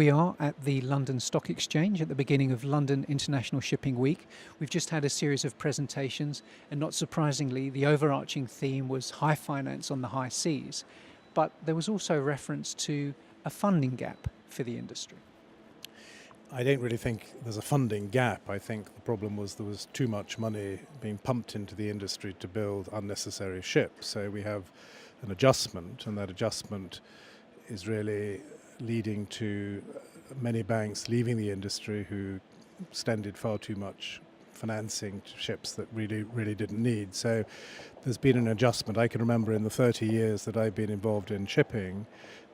we are at the London Stock Exchange at the beginning of London International Shipping Week. We've just had a series of presentations, and not surprisingly, the overarching theme was high finance on the high seas. But there was also reference to a funding gap for the industry. I don't really think there's a funding gap. I think the problem was there was too much money being pumped into the industry to build unnecessary ships. So we have an adjustment, and that adjustment is really leading to many banks leaving the industry who extended far too much financing to ships that really didn't need. So there's been an adjustment. I can remember in the 30 years that I've been involved in shipping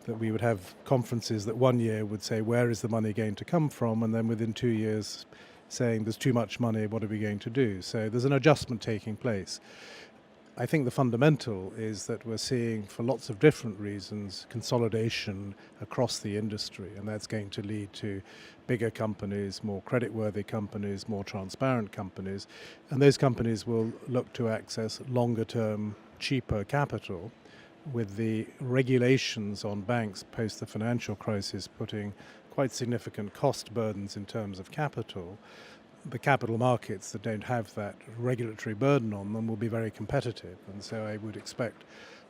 that we would have conferences that one year would say, where is the money going to come from? And then within 2 years saying, there's too much money, what are we going to do? So there's an adjustment taking place. I think the fundamental is that we're seeing, for lots of different reasons, consolidation across the industry, and that's going to lead to bigger companies, more creditworthy companies, more transparent companies, and those companies will look to access longer-term, cheaper capital, with the regulations on banks post the financial crisis putting quite significant cost burdens in terms of capital. The capital markets that don't have that regulatory burden on them will be very competitive, and so I would expect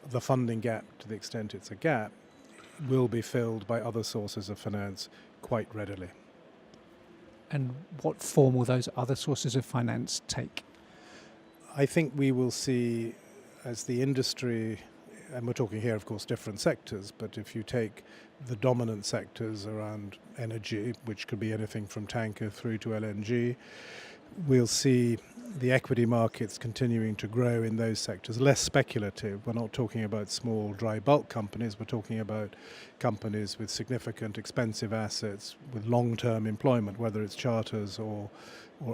the funding gap, to the extent it's a gap, will be filled by other sources of finance quite readily. And what form will those other sources of finance take? I think we will see, as the industry, and we're talking here of course different sectors, but if you take the dominant sectors around energy, which could be anything from tanker through to LNG, we'll see the equity markets continuing to grow in those sectors, less speculative. We're not talking about small dry bulk companies, we're talking about companies with significant expensive assets with long-term employment, whether it's charters or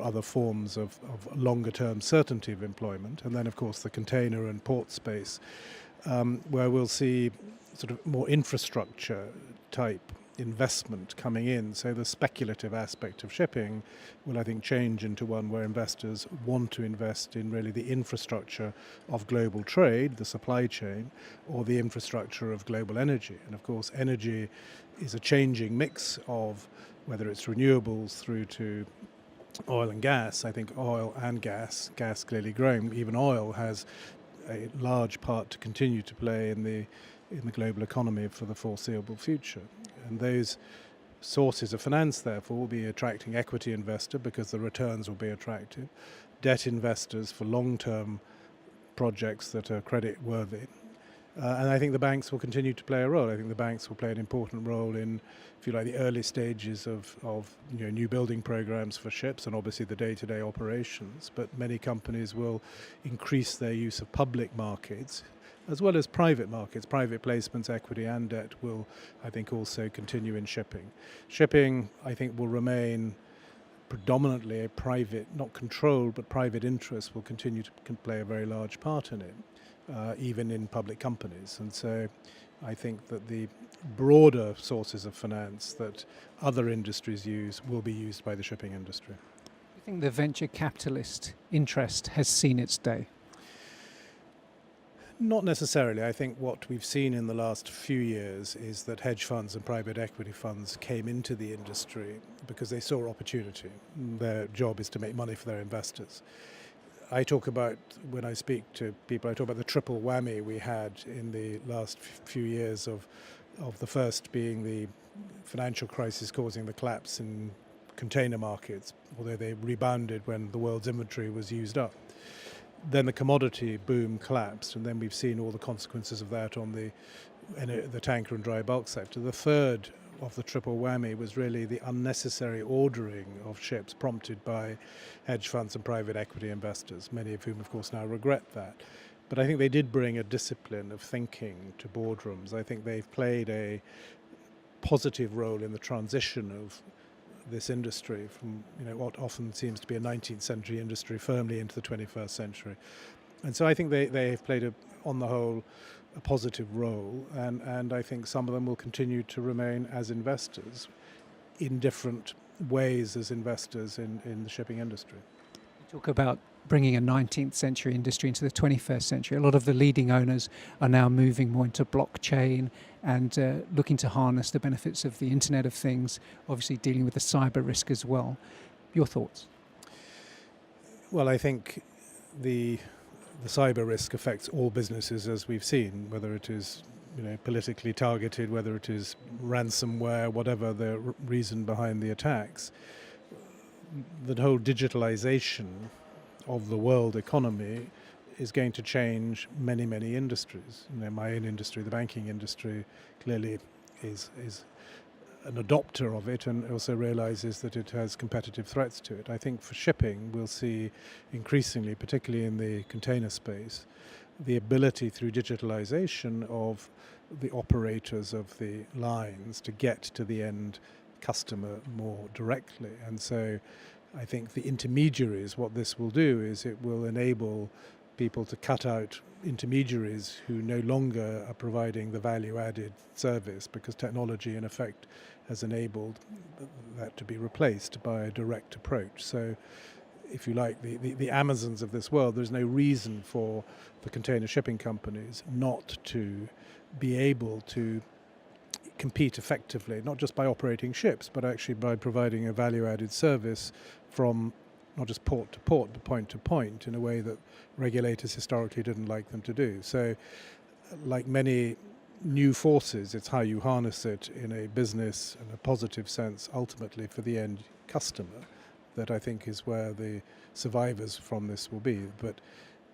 other forms of longer-term certainty of employment. And then of course the container and port space, where we'll see sort of more infrastructure type investment coming in. So the speculative aspect of shipping will, I think, change into one where investors want to invest in really the infrastructure of global trade, the supply chain, or the infrastructure of global energy. And of course, energy is a changing mix of whether it's renewables through to oil and gas. I think oil and gas clearly growing. Even oil has a large part to continue to play in the global economy for the foreseeable future. And those sources of finance, therefore, will be attracting equity investor because the returns will be attractive, debt investors for long-term projects that are credit-worthy. And I think the banks will continue to play a role. I think the banks will play an important role in, if you like, the early stages of new building programs for ships and obviously the day-to-day operations. But many companies will increase their use of public markets as well as private markets. Private placements, equity and debt will, I think, also continue in shipping. Shipping, I think, will remain predominantly a private, not controlled, but private interest will continue to play a very large part in it. Even in public companies. And so I think that the broader sources of finance that other industries use will be used by the shipping industry. Do you think the venture capitalist interest has seen its day? Not necessarily. I think what we've seen in the last few years is that hedge funds and private equity funds came into the industry because they saw opportunity. Their job is to make money for their investors. I talk about, when I speak to people, I talk about the triple whammy we had in the last few years of the first being the financial crisis causing the collapse in container markets, although they rebounded when the world's inventory was used up. Then the commodity boom collapsed, and then we've seen all the consequences of that on the tanker and dry bulk sector. The third of the triple whammy was really the unnecessary ordering of ships prompted by hedge funds and private equity investors, many of whom of course now regret that. But I think they did bring a discipline of thinking to boardrooms. I think they've played a positive role in the transition of this industry from what often seems to be a 19th century industry firmly into the 21st century. And so I think they have played, on the whole, a positive role, and I think some of them will continue to remain as investors in different ways as investors in the shipping industry. You talk about bringing a 19th century industry into the 21st century. A lot of the leading owners are now moving more into blockchain and looking to harness the benefits of the Internet of Things, obviously dealing with the cyber risk as well. Your thoughts? Well, I think the cyber risk affects all businesses, as we've seen, whether it is politically targeted, whether it is ransomware, whatever the reason behind the attacks. The whole digitalization of the world economy is going to change many, many industries. My own industry, the banking industry, clearly is an adopter of it and also realizes that it has competitive threats to it. I think for shipping, we'll see increasingly, particularly in the container space, the ability through digitalization of the operators of the lines to get to the end customer more directly. And so I think the intermediaries, what this will do is it will enable people to cut out intermediaries who no longer are providing the value-added service, because technology in effect has enabled that to be replaced by a direct approach. So if you like, the Amazons of this world, there's no reason for the container shipping companies not to be able to compete effectively, not just by operating ships, but actually by providing a value-added service from not just port to port, but point to point, in a way that regulators historically didn't like them to do. So, like many new forces, it's how you harness it in a business and a positive sense, ultimately for the end customer, that I think is where the survivors from this will be. But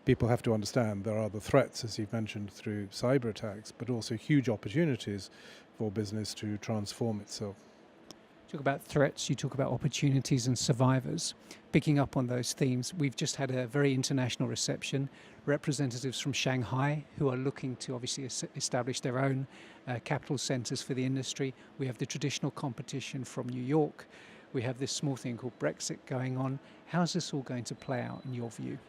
people have to understand there are the threats, as you've mentioned, through cyber attacks, but also huge opportunities for business to transform itself. You talk about threats, you talk about opportunities and survivors. Picking up on those themes, we've just had a very international reception. Representatives from Shanghai who are looking to obviously establish their own capital centres for the industry. We have the traditional competition from New York. We have this small thing called Brexit going on. How's this all going to play out in your view?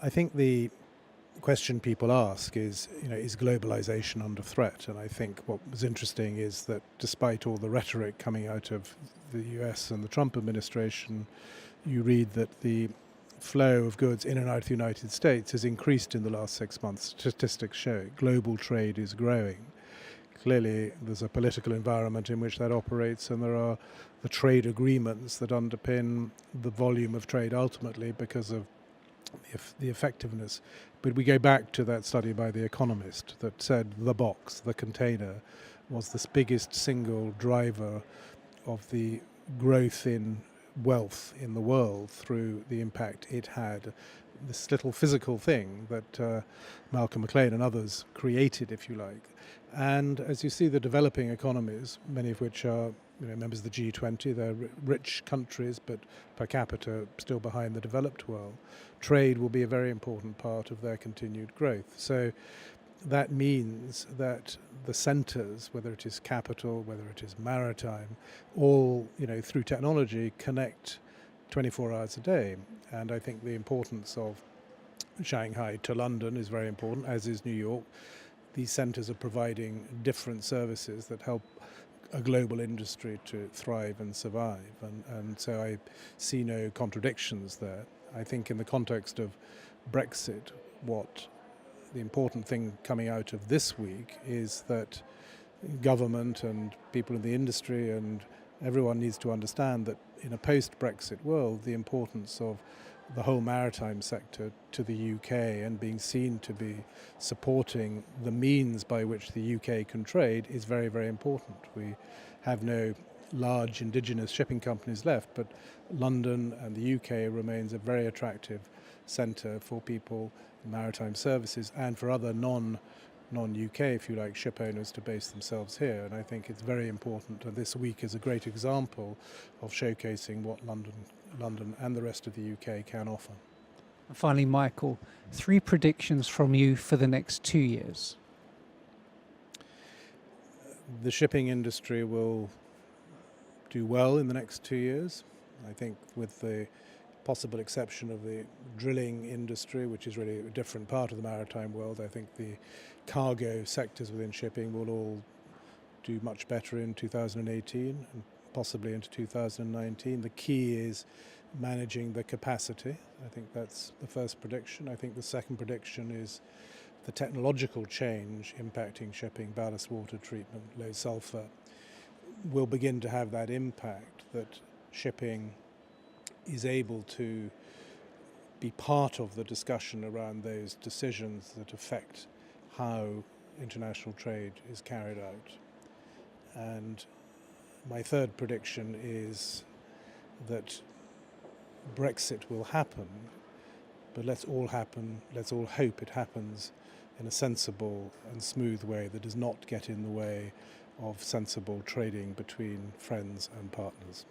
I think the question people ask is globalisation under threat? And I think what was interesting is that despite all the rhetoric coming out of the US and the Trump administration, you read that the flow of goods in and out of the United States has increased in the last 6 months. Statistics show it. Global trade is growing. Clearly, there's a political environment in which that operates, and there are the trade agreements that underpin the volume of trade ultimately because of the effectiveness. But we go back to that study by The Economist that said the box, the container, was the biggest single driver of the growth in wealth in the world through the impact it had. This little physical thing that Malcolm McLean and others created, if you like. And as you see, the developing economies, many of which are members of the G20, they're rich countries, but per capita still behind the developed world. Trade will be a very important part of their continued growth. So that means that the centres, whether it is capital, whether it is maritime, all through technology connect 24 hours a day. And I think the importance of Shanghai to London is very important, as is New York. These centres are providing different services that help a global industry to thrive and survive. And so I see no contradictions there. I think in the context of Brexit, what the important thing coming out of this week is that government and people in the industry and everyone needs to understand that in a post-Brexit world, the importance of the whole maritime sector to the UK and being seen to be supporting the means by which the UK can trade is very, very important. We have no large indigenous shipping companies left, but London and the UK remains a very attractive centre for people in maritime services and for other non-UK, if you like, ship owners to base themselves here. And I think it's very important, and this week is a great example of showcasing what London and the rest of the UK can offer. And finally, Michael, 3 predictions from you for the next 2 years. The shipping industry will do well in the next 2 years. I think with the possible exception of the drilling industry, which is really a different part of the maritime world, I think the cargo sectors within shipping will all do much better in 2018 and possibly into 2019. The key is managing the capacity. I think that's the first prediction. I think the second prediction is the technological change impacting shipping, ballast water treatment, low sulfur, will begin to have that impact that shipping is able to be part of the discussion around those decisions that affect how international trade is carried out. And my third prediction is that Brexit will happen, but let's all hope it happens in a sensible and smooth way that does not get in the way of sensible trading between friends and partners.